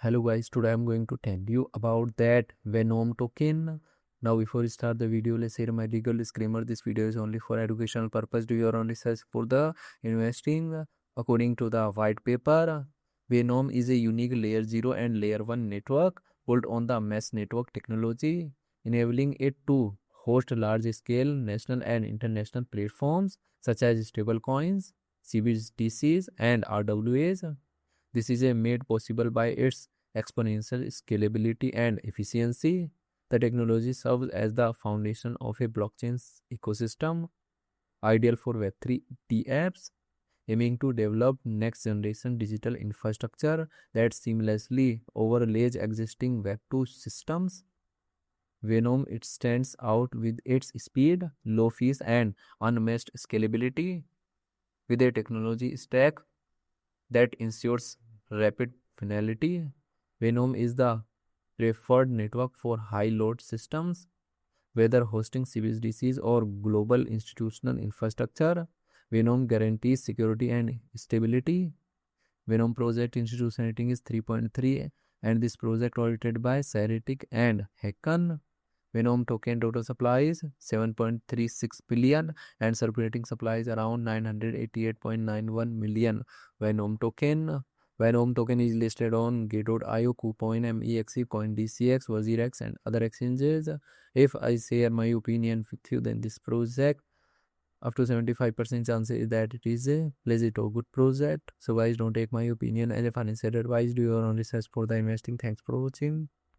Hello guys, today I'm going to tell you about that Venom token. Now before we start the video, let's share my legal disclaimer. This video is only for educational purpose. Do your own research for the investing. According to the white paper, Venom is a unique layer 0 and layer 1 network built on the mesh network technology, enabling it to host large scale national and international platforms such as stablecoins, CBDCs and RWAs. This is made possible by its exponential scalability and efficiency. The technology serves as the foundation of a blockchain ecosystem, ideal for Web3 apps, aiming to develop next generation digital infrastructure that seamlessly overlays existing Web2 systems. Venom it stands out with its speed, low fees, and unmatched scalability. With a technology stack that ensures rapid finality, Venom is the preferred network for high load systems, whether hosting CBDCs or global institutional infrastructure. Venom guarantees security and stability. Venom project institution rating is 3.3, and this project audited by Cyretic and Hacken. Venom token total supply is 7.36 billion and circulating supply is around 988.91 million Venom token. Venom token is listed on Gate.io, KuCoin, MEXC, CoinDCX, WazirX and other exchanges. If I share my opinion with you, then this project up to 75% chances that it is a legit or good project. So guys, don't take my opinion as a financial advice. Do your own research for the investing. Thanks for watching.